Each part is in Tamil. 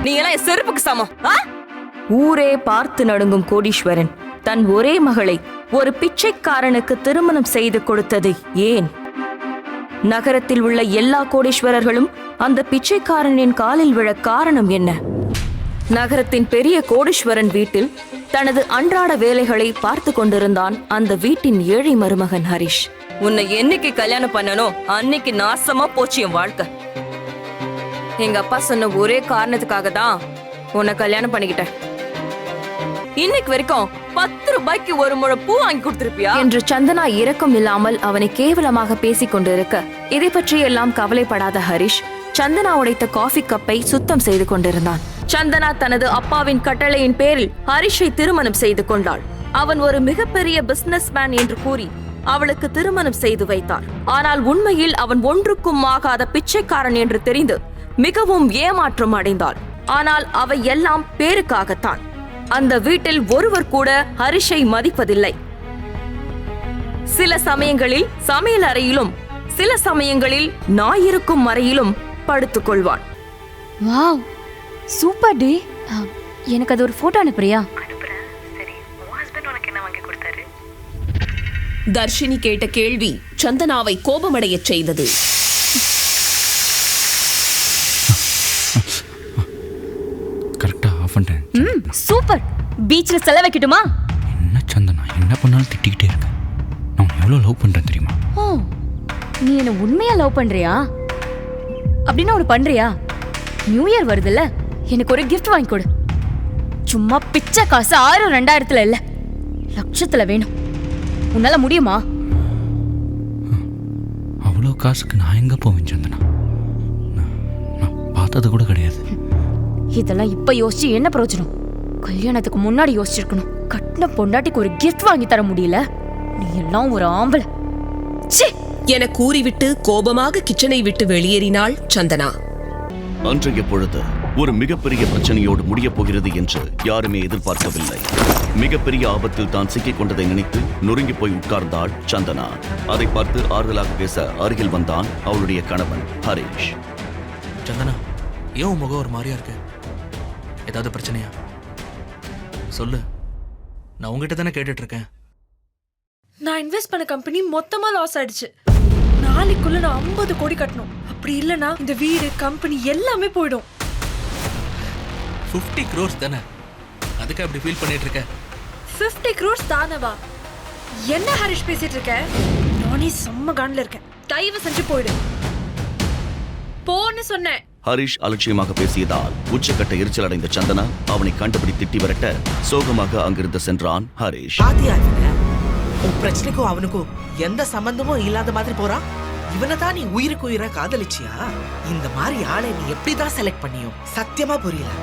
நீ எல்லாம் என் செருப்புக்கு சமம். ஊரே பார்த்து நடுங்கும் கோடீஸ்வரன் தன் ஒரே மகளை ஒரு பிச்சைக்காரனுக்கு திருமணம் செய்து கொடுத்தது ஏன்? நகரத்தில் உள்ள எல்லா கோடீஸ்வரர்களும் அந்த பிச்சைக்காரனின் காலில் விழ காரணம் என்ன? நகரத்தின் பெரிய கோடீஸ்வரன் வீட்டில் தனது அன்றாட வேலைகளை பார்த்து கொண்டிருந்தான் அந்த வீட்டின் ஏழை மருமகன் ஹரிஷ். உன்னை என்னைக்கு கல்யாணம் பண்ணணும் அன்னைக்கு நாசமா போச்சு என் வாழ்க்கை. எங்க அப்பா சொன்ன ஒரே காரணத்துக்காக தான் உன்னை கல்யாணம் பண்ணிக்கிட்டேன். இன்னைக்கு வரைக்கும் 10 ரூபாய்க்கு ஒரு முழம் பூ வாங்கி கொடுத்திருப்பியா என்று சந்தனா இரக்கம் இல்லாமல் அவனை கேவலமாக பேசிக் கொண்டிருக்க இதை பற்றி எல்லாம் கவலைப்படாத ஹரிஷ் சந்தனா உடைத்த காஃபி கப்பை சுத்தம் செய்து கொண்டிருந்தான். சந்தனா தனது அப்பாவின் கட்டளையின் பேரில் ஹரிஷை திருமணம் செய்து கொண்டாள். அவன் ஒரு மிகப்பெரிய பிசினஸ் மேன் என்று கூறி அவளுக்கு திருமணம் செய்து வைத்தார். ஆனால் உண்மையில் அவன் ஒன்றுக்கும் ஆகாத பிச்சைக்காரன் என்று தெரிந்து மிகவும் ஏமாற்றம் அடைந்தாள். ஆனால் அவை எல்லாம் பேருக்காகத்தான். அந்த வீட்டில் ஒருவர் கூட ஹரிஷை மதிப்பதில்லை. சில சமயங்களில் சமையல் அறையிலும் சில சமயங்களில் நாயிருக்கும் அறையிலும் படுத்துக் கொள்வான். வாவ், சூப்பர் டி. எனக்கு அது ஒரு போட்டோ அனுப்புறியா? தர்ஷினி கேட்ட கேள்வி சந்தனாவை கோபமடையச் செய்தது. சூப்பர். பீச்ல செல வைக்கட்டுமா? என்ன சந்தனா, என்ன பண்ணாலும் திட்டிக்கிட்டே இருக்க. நான் எவ்வளவு லவ் பண்றேன் தெரியுமா? ஓ, நீ என்ன உண்மையா லவ் பண்றியா? அப்படின்னா ஒன்று பண்றியா? நியூ இயர் வருதுல்ல, எனக்கு ஒரு கிஃப்ட் வாங்கி கொடு. சும்மா பிச்சை காசு 2000 இல்ல, லட்சத்துல வேணும். உன்னால முடியுமா? அவ்வளோ காசுக்கு நான் எங்க போவேன் சந்தனா? நான் பார்த்தது கூட கிடையாது. இதெல்லாம் இப்ப யோசிச்சு என்ன பிரயோஜனம்? கல்யாணத்துக்கு முன்னாடி யோசிச்சிருக்கணும். கட்டின பொண்டாட்டிக்கு ஒரு கிஃப்ட் வாங்கி தர முடியல. நீ எல்லாம் ஒரு ஆம்பளை என கூறிவிட்டு கோபமாக கிச்சனை விட்டு வெளியேறினாள் சந்தனா. அன்றைய பொழுது ஒரு மிகப்பெரிய பிரச்சனையோடு முடியப் போகிறது என்று யாருமே எதிர்பார்க்கவில்லை. மிகப்பெரிய ஆபத்தில் தான் சிக்கிக் கொண்டதை நினைத்து நொறுங்கி போய் உட்கார்ந்தாள் சந்தனா. அதை பார்த்து ஆறுதலாக பேச அருகில் வந்தான் அவளுடைய கணவன் ஹரிஷ். சந்தனா, ஏன் முகம் ஒரு மாதிரியா இருக்கு? ஏதாவது பிரச்சனையா? சொல்லு, நான் உங்ககிட்ட தானே கேட்டுட்டு இருக்கேன். நான் இன்வெஸ்ட் பண்ண கம்பெனி மொத்தமா லாஸ் ஆயிடுச்சு. நாளைக்குள்ள நான் 50 கோடி கட்டணும். அப்படி இல்லைன்னா இந்த வீடு கம்பெனி எல்லாமே போயிடும். 50 crores தானே, அதுக்கு அப்படி ஃபீல் பண்ணிட்டு இருக்க? 50 crores தானவா? என்ன ஹரிஷ் பேசிட்டு இருக்க? நானே செம்ம கான்ல இருக்கேன். தயவு செஞ்சு போயிடு. போன்னு சொன்னேன். ஹரிஷ் அலட்சியமாக பேசியதால் உச்சக்கட்ட எரிச்சல் அடைந்த சந்தனா அவனை கண்டுபிடி திட்டி வரட்ட சோகமாக அங்கிருந்து சென்றான் ஹரிஷ். உன் பிரச்சனைக்கும் அவனுக்கும் எந்த சம்பந்தமும் இல்லாத மாதிரி போறான். இவனை தான் நீ உயிருக்கு உயிரா காதலிச்சியா? இந்த மாதிரி ஆளை நீ எப்படிதான் செலக்ட் பண்ணியோ சத்தியமா புரியல.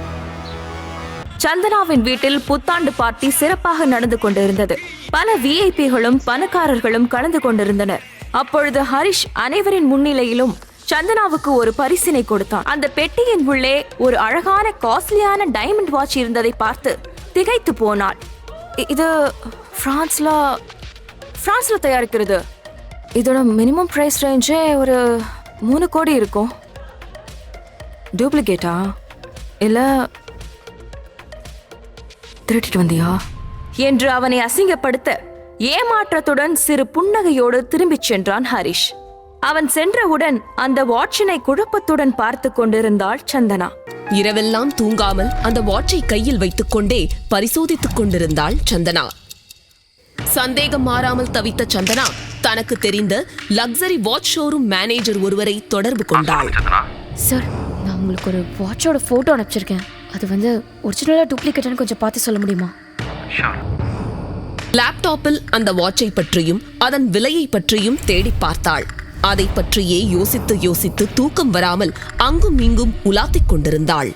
சந்தனாவின் வீட்டில் புத்தாண்டு பார்ட்டி சிறப்பாக நடந்து கொண்டிருந்தது. பல விஐபிகளும் பணக்காரர்களும் கலந்து கொண்டிருந்தனர். அப்பொழுது ஹரிஷ் அனைவரின் முன்னிலையிலும் சந்தனாவுக்கு ஒரு பரிசினை கொடுத்தான். அந்த பெட்டியின் உள்ளே ஒரு அழகான காஸ்ட்லியான டைமண்ட் வாட்ச் இருந்ததை பார்த்து திகைத்து போனாள். இது பிரான்ஸ்ல தயாரிக்கிறது. இதோட மினிமம் பிரைஸ் ரேஞ்சே ஒரு 3 கோடி இருக்கும். டூப்ளிகேட்டா இல்ல திருட்டிட்டு வந்தியா என்று அவனை அசிங்கப்படுத்த ஏமாற்றத்துடன் சிறு புன்னகையோடு திரும்பிச் சென்றான் ஹரிஷ். அவன் சென்றவுடன் அந்த வாட்சினை குழப்பத்துடன் பார்த்து கொண்டிருந்தாள் சந்தனா. இரவெல்லாம் தூங்காமல் அந்த வாட்சை கையில் வைத்துக் கொண்டே பரிசோதித்துக் கொண்டிருந்தாள் சந்தனா. சந்தேகம் மாறாமல் தவித்த சந்தனா தனக்கு தெரிந்த லக்ஸரி வாட்ச் ஷோரூம் மேனேஜர் ஒருவரை தொடர்பு கொண்டாள். சார், நான் உங்களுக்கு ஒரு வாட்சோட போட்டோ அனுப்பிச்சிருக்கேன். அது ஒரிஜினலா டூப்ளிகேட்டான்னு கொஞ்சம் பார்த்து சொல்ல முடியுமா? லேப்டாப்பில் அந்த வாட்சை பற்றியும் அதன் விலையை பற்றியும் தேடி பார்த்தாள். அதை பற்றியே யோசித்து யோசித்து தூக்கம் வராமல் அங்கும் இங்கும் உலாத்திக் கொண்டிருந்தாள்.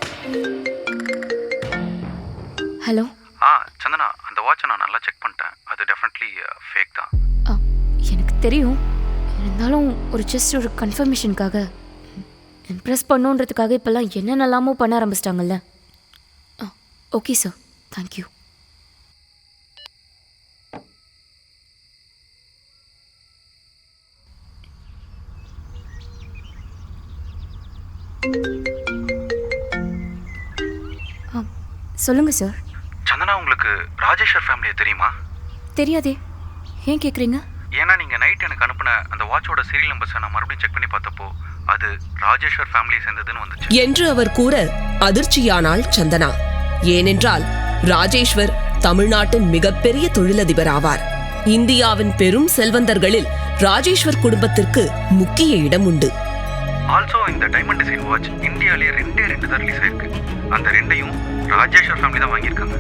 ஹலோ சந்தனா, அந்த வாட்சை நான் நல்லா செக் பண்ணிட்டேன். அது டெஃபினெட்லி ஃபேக் தான். எனக்கு தெரியும். இருந்தாலும் ஜஸ்ட் ஒரு கன்ஃபர்மேஷனுக்காக, இம்ப்ரெஸ் பண்ணுன்றதுக்காக இப்பெல்லாம் என்னென்னலாமோ பண்ண ஆரம்பிச்சிட்டாங்கல்ல. Okay sir, thank you. சொல்லுங்க சார். சந்தனா, உங்களுக்கு ராஜேஸ்வர் ஃபேமிலியை தெரியுமா? தெரியாதே, ஏன் கேட்குறீங்க? ஏன்னா நீங்கள் நைட் எனக்கு அனுப்பின அந்த வாட்சோட சீரியல் நம்பர்ஸை நான் மறுபடியும் செக் பண்ணி பார்த்தப்போ அது ராஜேஸ்வர் ஃபேமிலியை சேர்ந்ததுன்னு வந்துச்சு என்று அவர் கூற அதிர்ச்சியானாள் சந்தனா. ஏனென்றால் ராஜேஸ்வர் தமிழ்நாட்டின் மிகப்பெரிய தொழிலதிபர் ஆவார். இந்தியாவின் பெரும் செல்வந்தர்களில் ராஜேஸ்வர் குடும்பத்திற்கு முக்கிய இடம் உண்டு. ஆல்சோ இந்த டைமண்ட் டிசைன் வாட்ச் இந்தியாவிலேயே ரெண்டே தான் ரிலீஸ் ஆயிருக்கு. அந்த ரெண்டையும் ராஜேஸ்வர் ஃபேமிலி தான் வாங்கியிருக்காங்க.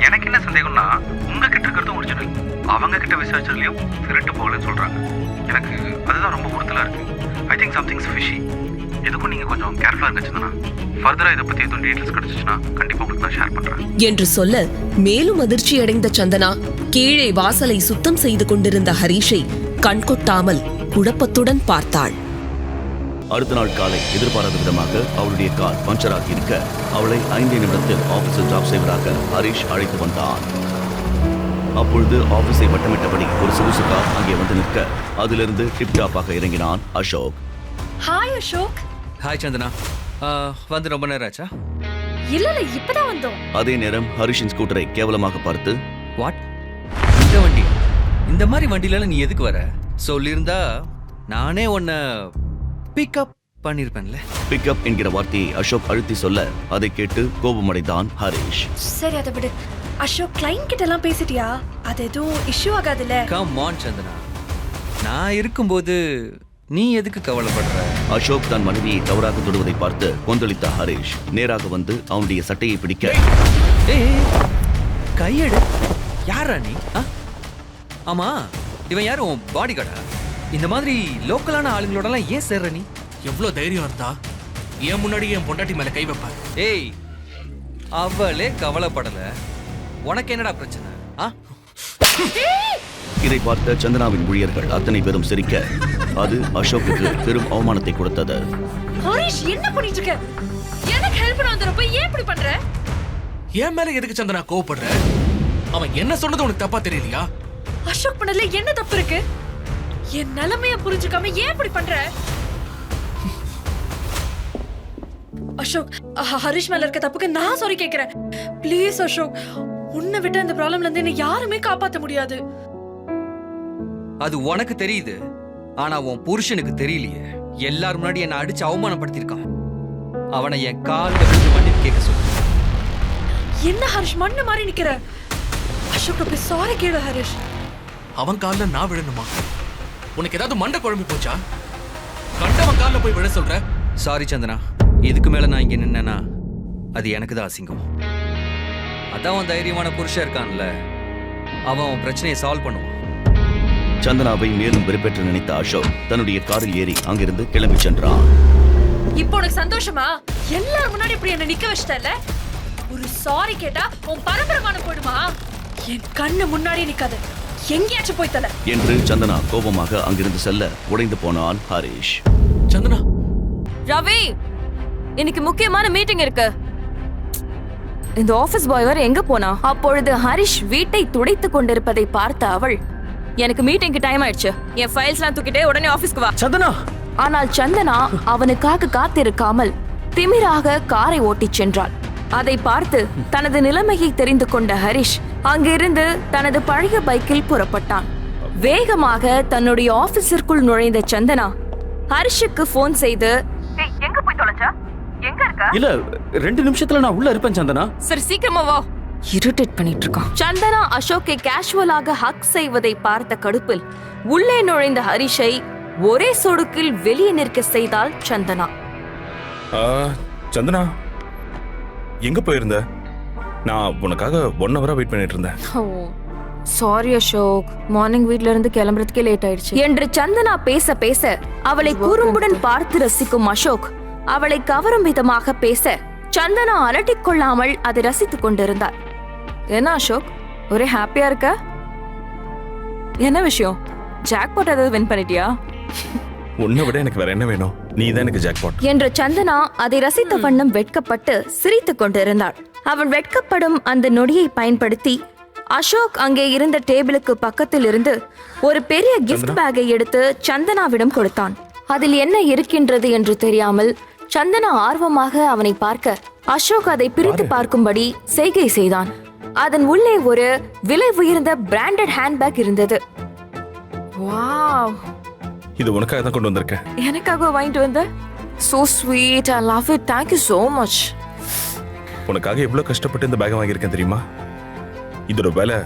எனக்கு என்ன சந்தேகம்னா, உங்ககிட்ட இருக்கிறதும் ஒரிஜினல், அவங்க கிட்ட விசாரிச்சதுலையும் திருட்டு போகலன்னு சொல்றாங்க. எனக்கு அதுதான் ரொம்ப உறுத்தலா இருக்கு. I think something's fishy. எதுக்கும் நீங்க கொஞ்சம் கேர்ஃபுல்லா இருக்க சந்தனா. ஃபர்தரா இதை பத்தி எதுவும் டீடைல்ஸ் கிடைச்சிச்சுன்னா கண்டிப்பா உங்களுக்கு நான் ஷேர் பண்றேன் என்று சொல்ல மேலும் அதிர்ச்சியடைந்த சந்தனா கீழே வாசலை சுத்தம் செய்து கொண்டிருந்த ஹரிஷை கண்கொட்டாமல் குழப்பத்துடன் பார்த்தாள். அடுத்த நாள் காலை எதிர்பாராத விதமாக அவளுடைய கார் பஞ்சர் ஆகி இருக்க அவளை 5 நிமிடத்தில் ஆபீஸில் டிராப் செய்வதாக ஹரிஷ் அழைத்து வந்தான். அப்பொழுது ஆபீஸை வட்டமிட்டபடி ஒரு சொகுசு கார் அங்கே வந்து நிற்க அதிலிருந்து டிப்டாப்பாக இறங்கினான் அசோக். ஹாய் அசோக். ஹாய் சந்தனா. வந்து ரொம்ப நேரம் ஆச்சா? இல்ல இப்பதான் வந்தோம். அதே நேரம் ஹரிஷின் ஸ்கூட்டரை கேவலமாக பார்த்து, வாட், இந்த வண்டி? இந்த மாதிரி வண்டியில நீ எதுக்கு வர? சொல்லியிருந்தா நானே உன்னை பிக்கப் பண்ணிருப்பேன்ல. பிக்கப் என்கிற வார்த்தையை அசோக் அழுத்தி சொல்ல அதை கேட்டு கோபமடைந்தான் ஹரிஷ். சரி, அதை விடு. அசோக், கிளைண்ட் கிட்ட எல்லாம் பேசிட்டியா? அது எதுவும் இஷ்யூ ஆகாதுல்ல? கம் ஆன் சந்தனா, நான் இருக்கும்போது நீ எதுக்கு கவலைப்படுற? அசோக் தன் மனைவியை தவறாக தொடுவதை பார்த்து கொந்தளித்த ஹரிஷ் நேராக வந்து அவனுடைய சட்டையை பிடிக்க, கையெடு. யாரா நீ? ஆமா, இவன் யாரும் உன் பாடி கார்டா? இந்த மாதிரி லோக்கலான ஆளுங்களோடலாம் ஏன் சேர்ற நீ? எவ்வளவு தைரியம் இருந்தா ஏன் முன்னாடி என் பொண்டாட்டி மேல கை வைப்ப? ஏய், அவளே கவலைப்படல, உனக்கு என்னடா பிரச்சனை? இதை பார்த்த சந்தனாவின் ஊழியர்கள் அத்தனை பேரும் சிரிக்க அது அசோக்குக்கு பெரும் அவமானத்தை கொடுத்தது. ஹரிஷ், என்ன பண்ணிட்டு இருக்க? எனக்கு ஹெல்ப் பண்ண வந்தறப்ப ஏன் இப்படி பண்ற? ஏன் மேல எதுக்கு சந்தனா கோவப்படுற? அவன் என்ன சொன்னது உனக்கு தப்பா தெரியலையா? அசோக் பண்ணல என்ன தப்பு இருக்கு? என் நிலைமைய புரிஞ்சுக்காம ஏன் இப்படி பண்ற? அசோக், ஹரிஷ் மேல இருக்க தப்புக்கு நான் சாரி கேக்குறேன். ப்ளீஸ் அசோக், உன்னை விட்டு இந்த ப்ராப்ளம்ல இருந்து என்ன யாருமே காப்பாத்த முடியாது. அது உனக்கு தெரியுது, ஆனா உன் புருஷனுக்கு தெரியலையே. எல்லாரும் முன்னாடி என்ன அடிச்சு அவமானப்படுத்திருக்கான். அவனை என் காலில் விழுந்து மன்னிப்பு கேட்க சொல்லு. என்ன ஹரிஷ் மண்ணு மாதிரி நிக்கிற? அசோக், போய் சாரி கேளு ஹரிஷ். அவன் கால்ல நான் விழணுமா? உனக்கு ஏதாவது மண்டை குழம்பி போச்சா? கண்டவன் கால்ல போய் விழ சொல்ற? சாரி சந்தனா, இதுக்கு மேல நான் இங்க நின்னா அது எனக்கு தான் அசிங்கம். அதான் அவன் தைரியமான புருஷன் இருக்கான்ல, அவன் பிரச்சனையை சால்வ் பண்ணுவான். சந்தனாவை மேலும் வெறுப்பேற்ற நினைத்த அசோக் தன்னுடைய காரில் ஏறி அங்கிருந்து கிளம்பி சென்றான். இப்போ உனக்கு சந்தோஷமா? எல்லாரும் முன்னாடி இப்படி என்ன நிக்க வச்சிட்டல. ஒரு சாரி கேட்டா உன் பரபரமான போடுமா? என் கண்ணு முன்னாடி நிக்காது, எங்கேயாச்சும் போய் தல என்று சந்தனா கோபமாக அங்கிருந்து செல்ல உடைந்து போனான் ஹரிஷ். சந்தனா, ரவி, இன்னைக்கு முக்கியமான மீட்டிங் இருக்கு. இந்த ஆபீஸ் பாய் வர எங்க போனா? அப்பொழுது ஹரிஷ் வீட்டை துடைத்துக் கொண்டிருப்பதை பார்த்த அவள், எனக்கு மீட்டிங்க்கு டைம் ஆயிடுச்சு, என் ஃபைல்ஸ்லாம் தூக்கிட்டே உடனே ஆபீஸ்க்கு வா. சந்தனா! ஆனால் சந்தனா அவனுக்காக காத்திருக்காமல் திமிராக காரை ஓட்டிச் சென்றாள். அதை பார்த்து தனது நிலைமையை தெரிந்து கொண்ட ஹரிஷ் அங்கிருந்து தனது பழைய பைக்கில் புறப்பட்டான். வேகமாக தன்னுடைய ஆபீஸிற்குள் நுழைந்த சந்தனா ஹரிஷுக்கு போன் செய்து, எங்க போய் தொலைஞ்சா? எங்க இருக்க? இல்ல 2 நிமிஷத்துல நான் உள்ள இருப்பேன் சந்தனா. சரி, சீக்கிரமா வா. இரிட்டேட் பண்ணிட்டு இருக்கான். சந்தனா அசோக்கை கேஷுவலாக ஹக் செய்வதை பார்த்த கடுப்பில் உள்ளே நுழைந்த ஹரிஷை ஒரே சொடுக்கில் வெளியே நிற்க செய்தாள் சந்தனா. சந்தனா, எங்க போயிருந்த? நான் உனக்காக 1 hour வெயிட் பண்ணிட்டு இருந்தேன். சாரி அசோக், மார்னிங் வீட்ல இருந்து கிளம்புறதுக்கே லேட் ஆயிடுச்சு என்று சந்தனா பேச பேச அவளை குறும்புடன் பார்த்து ரசிக்கும் அசோக் அவளை கவரும் விதமாக பேச சந்தனா அலட்டிக் கொள்ளாமல் அதை ரசித்துக் கொண்டிருந்தார். என்ன அசோக், ஒரே ஹாப்பியா இருக்க? என்ன விஷயம்? ஜாக்பாட் ஏதாவது வின் பண்ணிட்டியா? உன்னை விட எனக்கு வேற என்ன வேணும்? நீ தான் எனக்கு ஜாக்பாட் என்ற சந்தனா அதை ரசித்த வண்ணம் வெட்கப்பட்டு சிரித்துக் கொண்டிருந்தாள். அவள் வெட்கப்படும் அந்த நொடியை பயன்படுத்தி அசோக் அங்கே இருந்த டேபிளுக்கு பக்கத்தில் இருந்து ஒரு பெரிய கிஃப்ட் பேக்கை எடுத்து சந்தனாவிடம் கொடுத்தான். அதில் என்ன இருக்கின்றது என்று தெரியாமல் சந்தனா ஆர்வமாக அவனை பார்க்க அசோக் அதை பிரித்து பார்க்கும்படி செய்கை செய்தான். அதன் உள்ளே ஒரு விலை உயர்ந்த பிராண்டட் ஹேண்ட்பேக் இருந்தது. வாவ், இது உனக்காக தான் கொண்டு வந்திருக்கேன். எனக்காக வாங்கிட்டு வந்த? So sweet, I love it. Thank you so much. உனக்காக எவ்வளவு கஷ்டப்பட்டு இந்த பேக் வாங்கியிருக்கேன் தெரியுமா? இதோட விலை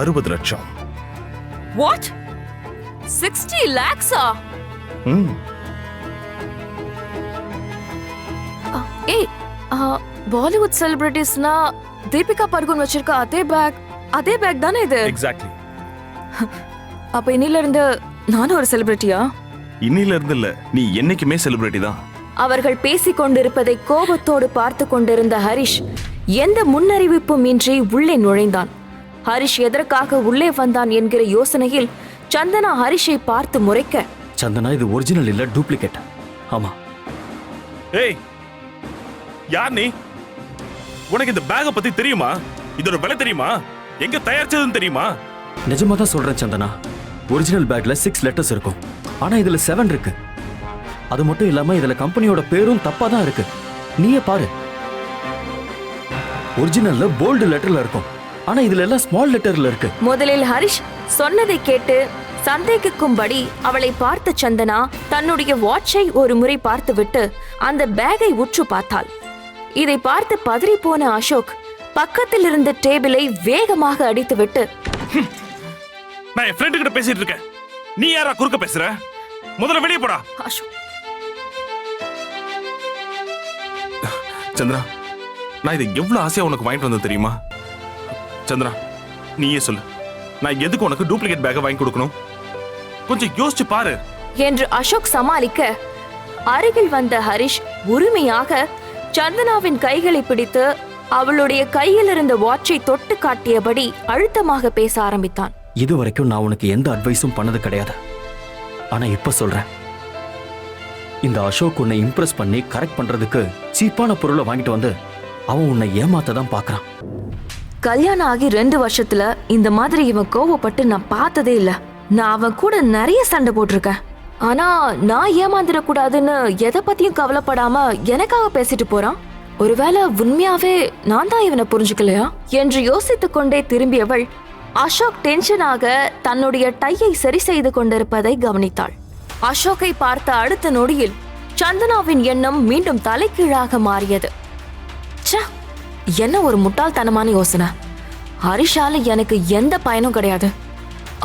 60 லட்சம். What? 60 lakhs? ஏய், பாலிவுட் செலிபிரிட்டிஸ்னா தீபிகா படுகோன் வச்சிருக்க அதே பேக் தானே இது? எக்ஸாக்ட்லி. அப்ப இன்னில இருந்து நானும் ஒரு செலிபிரிட்டியா? இன்னில இருந்து இல்ல, நீ என்னைக்குமே செலிபிரிட்டி தான். அவர்கள் பேசிக் கொண்டிருப்பதை கோபத்தோடு பார்த்து கொண்டிருந்த ஹரிஷ் எந்த முன்னறிவிப்பும் இன்றி உள்ளே நுழைந்தான். ஹரிஷ் எதற்காக உள்ளே வந்தான் என்கிற யோசனையில் சந்தனா ஹரிஷை பார்த்து முறைக்க, சந்தனா இது ஒரிஜினல் இல்ல, டூப்ளிகேட். ஆமா. ஏய், யார் நீ? உனக்கு இந்த பேக பத்தி தெரியுமா? இதோட விலை தெரியுமா? எங்க தயாரிச்சதுன்னு தெரியுமா? நிஜமா தான் சொல்றேன் சந்தனா. ஒரிஜினல் பேக்ல 6 லெட்டர்ஸ் இருக்கும், ஆனா இதுல 7 இருக்கு. அது மட்டும் இல்லாம இதுல கம்பெனியோட பேரும் தப்பா தான் இருக்கு. நீயே பாரு. ஒரிஜினல்ல போல்டு லெட்டர்ல இருக்கும், ஆனா இதுல எல்லாம் ஸ்மால் லெட்டர்ல இருக்கு. முதலில் ஹரிஷ் சொன்னதை கேட்டு சந்தேகிக்கும்படி அவளை பார்த்த சந்தனா தன்னுடைய வாட்சை ஒரு முறை பார்த்துவிட்டு அந்த பேக்கை உற்று பார்த்தாள். இதை பார்த்து பதறி போன அசோக் பக்கத்தில் இருந்த டேபிளை வேகமாக அடித்துவிட்டு, நான் என் ஃப்ரெண்ட் கிட்ட பேசிட்டு இருக்கேன், நீ யாரா குறுக்க பேசுற? முதல்ல வெளியே போடா. அசோக், சந்திரா, நான் இதை எவ்வளவு ஆசையா உனக்கு வாங்கிட்டு வந்தது தெரியுமா? சந்திரா, நீயே சொல்லு, நான் எதுக்கு உனக்கு டூப்ளிகேட் பேக்கை வாங்கி கொடுக்கணும்? கொஞ்சம் யோசிச்சு பாரு என்று அசோக் சமாளிக்க, அருகில் வந்த ஹரிஷ் உரிமையாக சந்தனாவின் கைகளை பிடித்து அவளுடைய கையில் இருந்த வாட்சை தொட்டு காட்டியபடி அழுத்தமாக பேச ஆரம்பித்தான். இதுவரைக்கும் நான் உனக்கு எந்த அட்வைஸும் பண்ணது கிடையாது, ஆனா இப்ப சொல்றேன். இந்த அசோக் உன்னை இம்ப்ரெஸ் பண்ணி கரெக்ட் பண்றதுக்கு சீப்பான பொருளை வாங்கிட்டு வந்து அவன் உன்னை ஏமாத்த தான் பாக்குறான். கல்யாணம் ஆகி 2 வருஷத்துல இந்த மாதிரி இவன் கோவப்பட்டு நான் பார்த்ததே இல்ல. நான் அவன் கூட நிறைய சண்டை போட்டிருக்கேன், ஆனா நான் ஏமாந்துடக்கூடாதுன்னு எதை பத்தியும் கவலைப்படாம எனக்காக பேசிட்டு போறான். ஒருவேளை உண்மையாவே நான் தான் இவனை புரிஞ்சுக்கலையா என்று யோசித்துக் கொண்டே திரும்பியவள் அசோக் டென்ஷனாக தன்னுடைய டையை சரி செய்து கொண்டிருப்பதை கவனித்தாள். அசோக்கை பார்த்த அடுத்த நொடியில் சந்தனாவின் எண்ணம் மீண்டும் தலைகீழாக மாறியது. என்ன ஒரு முட்டாள்தனமான யோசனை. ஹரிஷால எனக்கு எந்த பயனும் கிடையாது,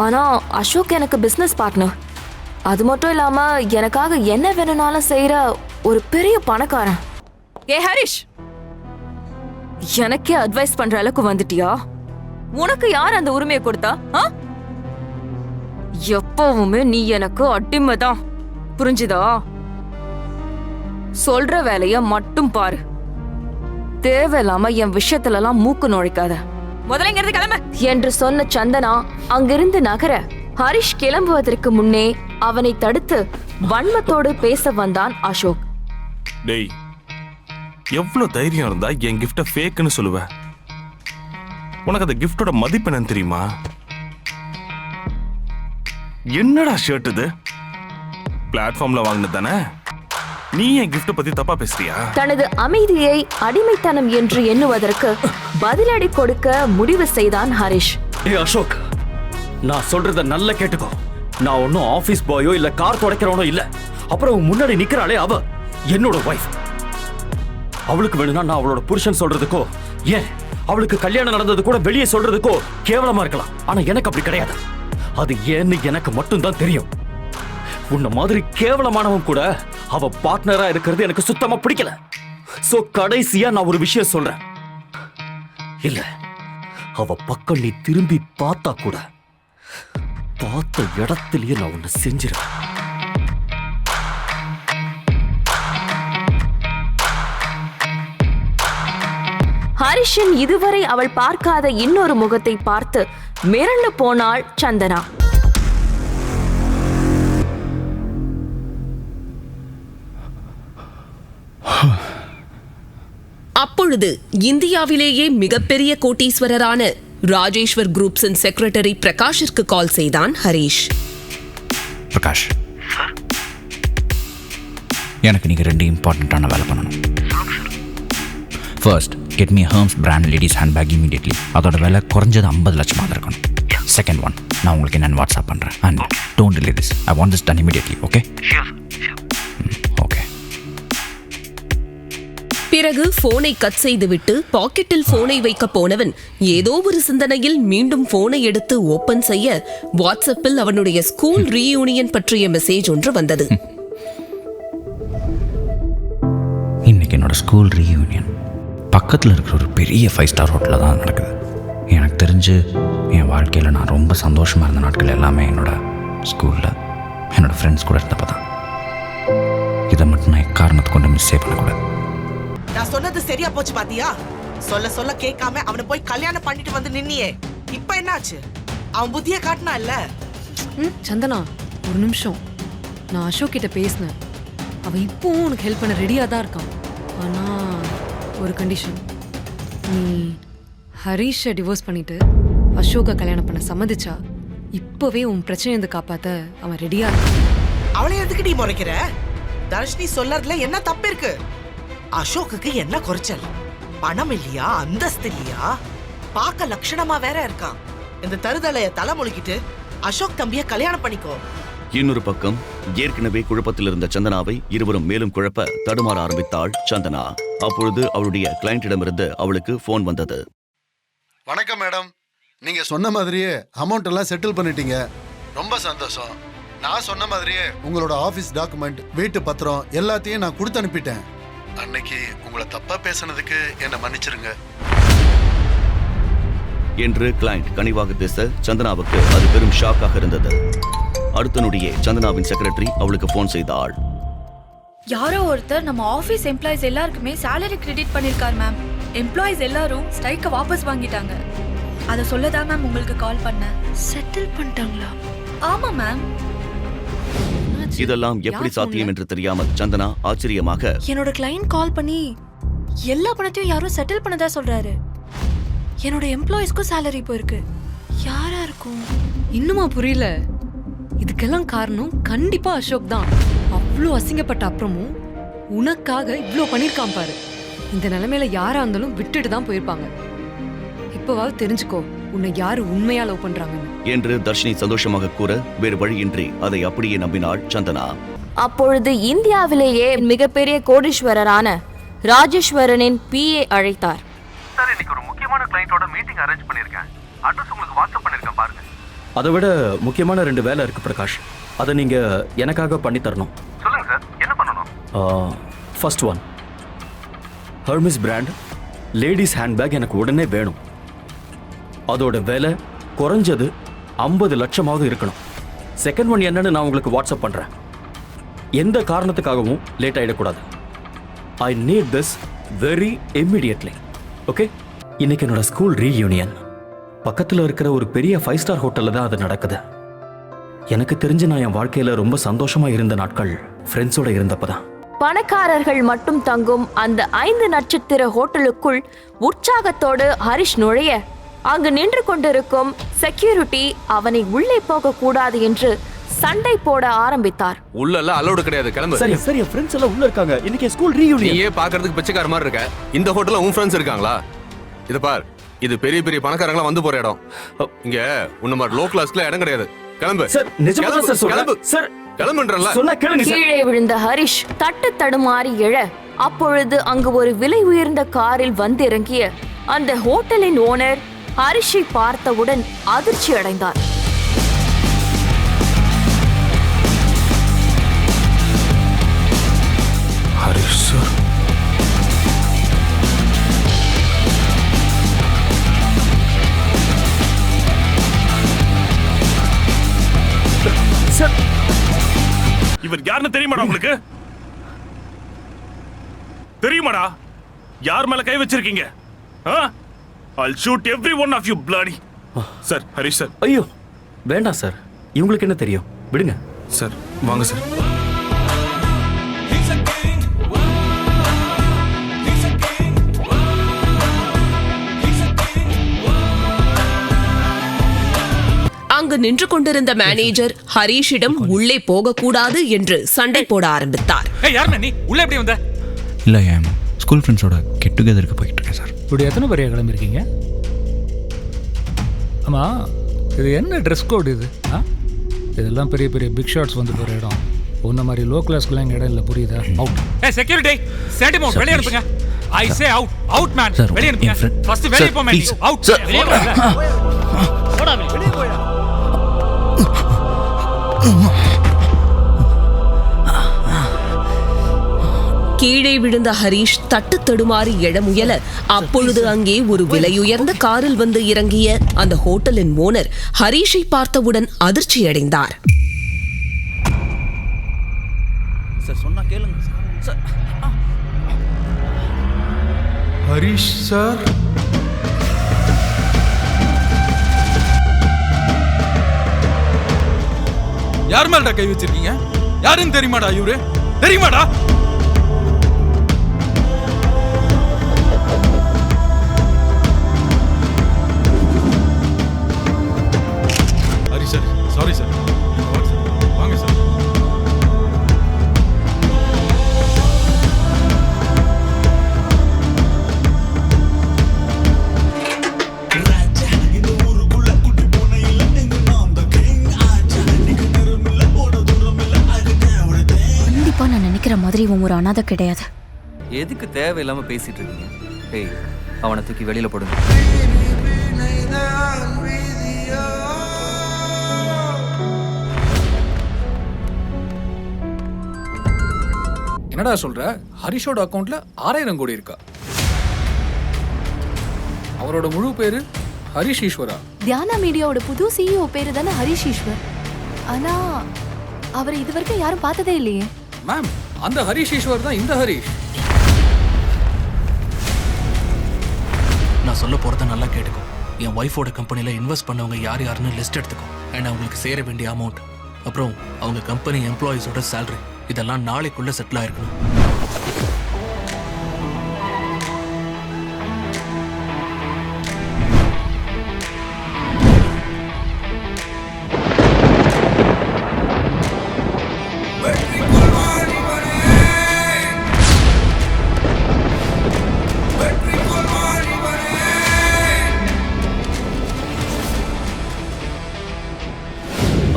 ஆனா அசோக் எனக்கு பிசினஸ் பார்ட்னர். அது மட்டும் இல்லாம எனக்காக என்ன வேணும்னாலும் செய்யற ஒரு பெரிய பணக்காரன். ஏ ஹரிஷ், எனக்கே அட்வைஸ் பண்ற அளவுக்கு வந்துட்டியா? உனக்கு யார் அந்த உரிமையை கொடுத்தா? எப்பவுமே நீ எனக்கு அடிமைதான், புரிஞ்சுதா? சொல்ற வேலைய மட்டும் பாரு, தேவையில்லாம என் விஷயத்துல எல்லாம் மூக்கு நுழைக்காத. முதல்ல இங்க இருந்து கிளம்பு என்று சொன்ன சந்தனா அங்கிருந்து நகர, ஹரிஷ் கிளம்புவதற்கு முன்னே அவனை தடுத்து வன்மத்தோடு பேச வந்தான் அசோக். டேய், எவ்வளவு தைரியம் இருந்தா என் கிஃப்ட ஃபேக்னு சொல்லுவ? உனக்கு அந்த கிஃப்டோட மதிப்பு என்னன்னு தெரியுமா? என்னடா ஷர்ட் இது? பிளாட்ஃபார்ம்ல வாங்கினது தானே? நீ என் கிஃப்ட பத்தி தப்பா பேசுறியா? தனது அமைதியை அடிமைத்தனம் என்று எண்ணுவதற்கு பதிலடி கொடுக்க முடிவு செய்தான் ஹரிஷ். ஏய் அசோக், நான் சொல்றத நல்லா கேட்டுக்கோ. நான் ஒன்னும் ஆபீஸ் பாயோ இல்ல கார் துடைக்கிறவனோ இல்ல. அப்புறம் முன்னாடி நிக்கிறாளே அவ என்னோட வைஃப். அவளுக்கு வேணும்னா நான் அவளோட புருஷன் சொல்றதுக்கோ, ஏன் அவளுக்கு கல்யாணம் நடந்தது கூட வெளியே சொல்றதுக்கோ கேவலமா இருக்கலாம். ஆனா எனக்கு அப்படி கிடையாது. அது ஏன்னு எனக்கு மட்டும் தான் தெரியும். உன்ன மாதிரி கேவலமானவன் கூட அவ பார்ட்னரா இருக்கிறது எனக்கு சுத்தமா பிடிக்கல. சோ கடைசியா நான் ஒரு விஷயம் சொல்றேன். இல்ல, அவ பக்கம் நீ திரும்பி பார்த்தா கூட பார்த்த இடத்திலேயே நான் உன்னை செஞ்சிருவேன். ஹரிஷின் இதுவரை அவள் பார்க்காத இன்னொரு முகத்தை பார்த்து மிரண்டு போனாள் சந்தனா. அப்பொழுது இந்தியாவிலேயே மிகப்பெரிய கோட்டீஸ்வரரான ராஜேஸ்வர் குரூப்ஸின் செக்ரட்டரி பிரகாஷிற்கு கால் செய்தான் ஹரிஷ். பிரகாஷ், எனக்கு நீங்கள் 2 இம்பார்ட்டண்ட்டான வேலை பண்ணணும். First, get me Hermes brand ladies handbag immediately. அதோட விலை குறைஞ்சது 50 லட்சமாக இருக்கணும். செகண்ட் ஒன், நான் உங்களுக்கு என்னென்னு வாட்ஸ்அப் பண்ணுறேன். And don't delay this. I want this done immediately. Okay? Okay. பிறகு போனை கட் செய்துவிட்டு பாக்கெட்டில் போனை வைக்க போனவன் ஏதோ ஒரு சிந்தனையில் மீண்டும் போனை எடுத்து ஓபன் செய்ய வாட்ஸ்அப்பில் அவனுடைய ஸ்கூல் ரீயூனியன் பற்றிய மெசேஜ் ஒன்று வந்தது. இன்னைக்கு என்னோட ஸ்கூல் ரீயூனியன் பக்கத்தில் இருக்கிற ஒரு பெரிய 5 ஸ்டார் ஹோட்டலில் தான் நடக்குது. எனக்கு தெரிஞ்சு என் வாழ்க்கையில் நான் ரொம்ப சந்தோஷமாக இருந்த நாட்கள் எல்லாமே என்னோட ஸ்கூலில் என்னோட ஃப்ரெண்ட்ஸ் கூட இருந்தப்போ தான். இதை மட்டும் நான் காரணத்தை கொண்டு மிஸ்ஸே பண்ணக்கூடாது. நான் சொன்னது சரியா போச்சு பாத்தியா? சொல்ல சொல்ல கேட்காம அவனை போய் கல்யாணம் பண்ணிட்டு வந்து நின்னியே, இப்ப என்னாச்சு? அவன் புத்திய காட்டினா இல்ல. சந்தனா, ஒரு நிமிஷம். நான் அசோக் கிட்ட பேசினேன். அவன் இப்போ உனக்கு ஹெல்ப் பண்ண ரெடியா தான் இருக்கான். ஆனா ஒரு கண்டிஷன். நீ ஹரீஷை டிவோர்ஸ் பண்ணிட்டு அசோக்கை கல்யாணம் பண்ண சம்மதிச்சா இப்பவே உன் பிரச்சனையை காப்பாத்த அவன் ரெடியா இருக்கான். அவளை எதுக்கு நீ முறைக்கிற? தர்ஷினி சொல்லறதுல என்ன தப்பு இருக்கு? அசோக்குக்கு என்ன குறைச்சல்? பணம் இல்லையா, அந்தஸ்து இல்லையா, பார்க்க லட்சணமா வேற இருக்கான். இந்த தருதலைய தலைமுழுக்கிட்டு அசோக் தம்பிய கல்யாணம் பண்ணிக்கோ. இன்னொரு பக்கம் ஏற்கனவே குழப்பத்தில் இருந்த சந்தனாவை இருவரும் மேலும் குழப்ப தடுமாற ஆரம்பித்தாள் சந்தனா. அப்பொழுது அவளுடைய கிளையண்டிடமிருந்து அவளுக்கு போன் வந்தது. வணக்கம் மேடம், நீங்க சொன்ன மாதிரியே அமௌண்ட் எல்லாம் செட்டில் பண்ணிட்டீங்க. ரொம்ப சந்தோஷம். நான் சொன்ன மாதிரியே உங்களோட ஆபீஸ் டாக்குமெண்ட், வீட்டு பத்திரம் எல்லாத்தையும் நான் கொடுத்து அனுப்பிட்டேன். அன்னைக்கு உங்களை தப்பா பேசினதுக்கு என்ன மன்னிச்சிருங்க என்று கிளையண்ட் கனிவாக பேச சந்தனாவுக்கு அது பெரும் ஷாக்காக இருந்தது. அடுத்த நொடியே சந்தனாவின் செக்ரட்டரி அவளுக்கு போன் செய்தாள். யாரோ ஒருத்தர் நம்ம ஆபீஸ் எம்ப்ளாயிஸ் எல்லாருக்குமே salary கிரெடிட் பண்ணிருக்கார் மேம். எம்ப்ளாயிஸ் எல்லாரும் ஸ்ட்ரைக்க வாபஸ் வாங்கிட்டாங்க. அத சொல்லதான் மேம் உங்களுக்கு கால் பண்ணேன். செட்டில் பண்ணிட்டாங்களா? ஆமா மேம். இதெல்லாம் எப்படி சாத்தியம் என்று தெரியாமல் சந்தனா ஆச்சரியமாக, என்னோட கிளையண்ட் கால் பண்ணி எல்லா பணத்தையும் யாரும் செட்டில் பண்ணதா சொல்றாரு. என்னோட எம்ப்ளாயிஸ்க்கும் salary போயிருக்கு. யாரா இருக்கும்? இன்னுமா புரியல? இதுக்கெல்லாம் காரணம் கண்டிப்பா அசோக் தான். அவ்வளோ அசிங்கப்பட்ட அப்புறமும் உனக்காக இவ்வளோ பண்ணிருக்கான் பாரு. இந்த நிலைமையில யாரா இருந்தாலும் விட்டுட்டு தான் போயிருப்பாங்க. இப்பவாவது தெரிஞ்சுக்கோ உன்னை யாரு உண்மையா லவ் பண்றாங்கன்னு என்று தர்ஷினி சந்தோஷமாக கூற வேறு வழியின்றி அதை அப்படியே நம்பினாள் சந்தனா. அப்பொழுது இந்தியாவிலேயே மிகப்பெரிய கோடீஸ்வரரான ராஜேஸ்வரனின் PA அழைத்தார். சார், இன்னைக்கு ஒரு முக்கியமான கிளையண்டோட மீட்டிங் அரேஞ்ச் பண்ணிருக்கேன். அட்ரஸ் உங்களுக்கு வாட்ஸ்அப் பண்ணிருக்கேன் பாருங்க. அதை விட முக்கியமான 2 வேலை இருக்கு பிரகாஷ். அதை நீங்க எனக்காக பண்ணி தரணும். சொல்லுங்க சார், என்ன பண்ணணும்? First one, Hermes brand ladies handbag எனக்கு உடனே வேணும். அதோட விலை குறைஞ்சது 50 லட்சமாவது இருக்கணும். செகண்ட் ஒன் என்னன்னு நான் உங்களுக்கு வாட்ஸ்அப் பண்றேன். எந்த காரணத்துக்காகவும் லேட் ஆயிடக்கூடாது. I need this very immediately. Okay? இன்னைக்கு என்னோட ஸ்கூல் ரீயூனியன் பக்கத்தில் இருக்கிற ஒரு பெரிய 5 ஸ்டார் ஹோட்டலில் தான் அது நடக்குது. எனக்கு தெரிஞ்சு நான் என் வாழ்க்கையில ரொம்ப சந்தோஷமா இருந்த நாட்கள் ஃப்ரெண்ட்ஸோட இருந்தப்பதான். பணக்காரர்கள் மட்டும் தங்கும் அந்த 5 நட்சத்திர ஹோட்டலுக்குள் உற்சாகத்தோடு ஹரிஷ் நுழைய அங்கு நின்று கொண்டிருக்கும் செக்யூரிட்டி அவனை உள்ளே போக கூடாது என்று சண்டை போட ஆரம்பித்தார். உள்ள எல்லாம் அலோடு கிடையாது, கிளம்பு. சரி சரி, ஃப்ரெண்ட்ஸ் எல்லாம் உள்ள இருக்காங்க. இன்னைக்கு ஸ்கூல் ரீயூனியன். நீயே பாக்குறதுக்கு பிச்சைக்கார மாதிரி இருக்க. இந்த ஹோட்டல்ல உன் ஃப்ரெண்ட்ஸ் இருக்காங்களா? இது பார், இது பெரிய பெரிய பணக்காரங்களா வந்து போற இடம். இங்க உன்ன மாதிரி லோ கிளாஸ்ல இடம் கிடையாது. கிளம்பு சார். நிஜமா சார் சொல்றேன் சார். கிளம்புன்றல. சொன்னா கேளுங்க சார். கீழே விழுந்த ஹரிஷ் தட்டு தடுமாறி எழ அப்பொழுது அங்கு ஒரு விலை உயர்ந்த காரில் வந்திறங்கிய அந்த ஹோட்டலின் ஓனர் ஹரிஷை பார்த்தவுடன் அதிர்ச்சி அடைந்தார். ஹரிஷ் சார், சார், இவர் யாருன்னு தெரியுமாடா உங்களுக்கு? தெரியுமாடா யார் மேல கை வச்சிருக்கீங்க? I'll shoot every one of you bloody. Sir, Harish sir. ஐயோ வேண்டாம் சார், இவங்களுக்கு என்ன தெரியும், விடுங்க சார். வாங்க சார். அங்கு நின்று கொண்டிருந்த மேனேஜர் ஹரிஷிடம் உள்ளே போகக்கூடாது என்று சண்டை போட ஆரம்பித்தார். இல்லை என் ஸ்கூல் ஃப்ரெண்ட்ஸோட கெட் டுகெதருக்கு போயிட்டு இருக்கேன் சார். இப்படி எத்தனை பேர் கிளம்பிருக்கீங்க? ஆமா, இது என்ன ட்ரெஸ் கோட் இது? இதெல்லாம் பெரிய பெரிய பிக் ஷாட்ஸ் வந்து போகிற இடம். உன்ன மாதிரி லோ கிளாஸ்க்குலாம் எங்கள் இடம் இல்லை, புரியுதா? அவுட். செக்யூரிட்டி செட் அவுட், வெளிய அனுப்புங்க. ஐ சே அவுட், அவுட் மேன், வெளிய அனுப்புங்க. ஃபர்ஸ்ட் வெளிய போ மேன், அவுட். வெளிய போடா, வெளிய போயா. கீழே விழுந்த ஹரிஷ் தட்டு தடுமாறி எழ முயல அப்பொழுது அங்கே ஒரு விலையுயர்ந்த காரில் வந்து இறங்கிய அந்த ஹோட்டலின் ஓனர் ஹரிஷை பார்த்தவுடன் அதிர்ச்சி அடைந்தார். சார் சொன்னா கேளுங்க சார். ஹரிஷ் சார், யார் மேலடா கை வச்சிருக்கீங்க? யாருன்னு தெரியுமாடா இவரு? தெரியுமாடா? Hari sir, sorry sir. வாங்க சார். நான் நினைக்கிற மாதிரி இவன் ஒரு அனாதை கிடையாது. எதுக்கு தேவையில்லாம பேசிட்டு இருக்கீங்க? ஏய், அவனை தூக்கி வெளியில போடுங்க. என்னடா சொல்ற? ஹரிஷோட அக்கவுண்ட்ல 6000 கோடி இருக்கா? அவரோட முழு பேரு ஹரிஷ் ஈஸ்வரா. தியானா மீடியாவோட புது CEO பேரு தானே ஹரிஷ் ஈஸ்வர். ஆனா அவரை இதுவரைக்கும் யாரும் பார்த்ததே இல்லையே. மேம், அந்த ஹரிஷ் ஈஸ்வர் தான் இந்த ஹரிஷ். நான் சொல்ல போறத நல்லா கேட்டுக்கோ. என் ஒய்ஃபோட கம்பெனில இன்வெஸ்ட் பண்ணவங்க யார் யாருன்னு லிஸ்ட் எடுத்துக்கோ. அண்ட் அவங்களுக்கு சேர வேண்டிய அமௌண்ட், அப்புறம் அவங்க கம்பெனி எம்ப்ளாயிஸோட சேலரி, இதெல்லாம் நாளைக்குள்ள செட்டில் ஆயிருக்கணும்.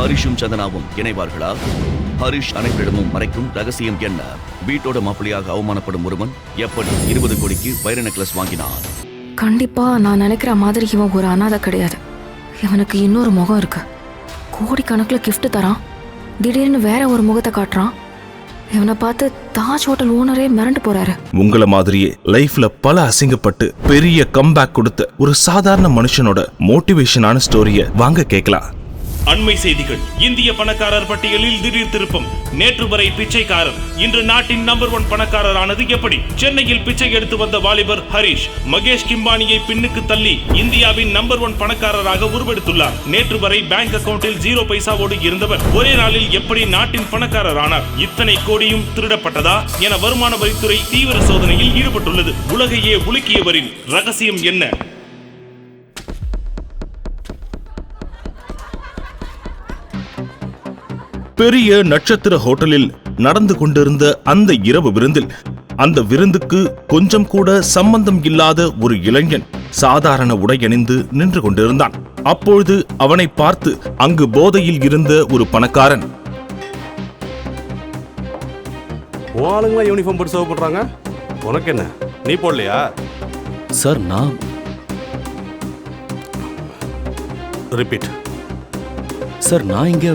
ஹரிஷும் சந்தனாவும் இணைவார்களா? ஹரிஷ் அனைவரிடமும் மறைக்கும் ரகசியம் என்ன? வீட்டோட மாப்பிள்ளையாக அவமானப்படும் ஒருவன் எப்படி 20 கோடிக்கு வைர நெக்லஸ் வாங்கினான்? கண்டிப்பா நான் நினைக்கிற மாதிரி இவன் ஒரு அனாதை கிடையாது. இவனுக்கு இன்னொரு முகம் இருக்கு. கோடிக்கணக்கில் கிஃப்ட் தரான், திடீர்னு வேற ஒரு முகத்தை காட்டுறான். இவனை பார்த்து தாஜ் ஹோட்டல் ஓனரே மிரண்டு போறாரு. உங்கள மாதிரியே லைஃப்ல பல அசிங்கப்பட்டு பெரிய கம்பேக் கொடுத்த ஒரு சாதாரண மனுஷனோட மோட்டிவேஷனான ஸ்டோரிய வாங்க கேட்கலாம். அண்மை செய்திகள். இந்திய பணக்காரர் பட்டியலில் திடீர் திருப்பம். நேற்று வரை பிச்சைக்காரர், இன்று நாட்டின் நம்பர் 1 பணக்காரர் ஆனது எப்படி? சென்னையில் பிச்சை எடுத்து வந்த வாலிபர் ஹரிஷ் மகேஷ் கிம்பானியை பின்னுக்கு தள்ளி இந்தியாவின் நம்பர் 1 பணக்காரராக உருவெடுத்துள்ளார். நேற்று வரை பேங்க் அக்கவுண்டில் 0 பைசாவோடு இருந்தவர் ஒரே நாளில் எப்படி நாட்டின் பணக்காரர் ஆனார்? இத்தனை கோடியும் திருடப்பட்டதா என வருமான வரித்துறை தீவிர சோதனையில் ஈடுபட்டுள்ளது. உலகையே உலுக்கியவரின் ரகசியம் என்ன? பெரிய நட்சத்திர ஹோட்டலில் நடந்து கொண்டிருந்த அந்த இரவு விருந்தில் அந்த விருந்துக்கு கொஞ்சம் கூட சம்பந்தம் இல்லாத ஒரு இளைஞன் சாதாரண உடையணிந்து நின்று கொண்டிருந்தான். அப்பொழுது அவனை பார்த்து அங்கு போதையில் இருந்த ஒரு பணக்காரன், ஆளுங்களா யூனிஃபார்ம் போட்டு சர்வ் பண்றாங்க, உனக்கு என்ன, நீ போடலையா? சார் நான் ரிப்பீட். சார் நான் இங்க.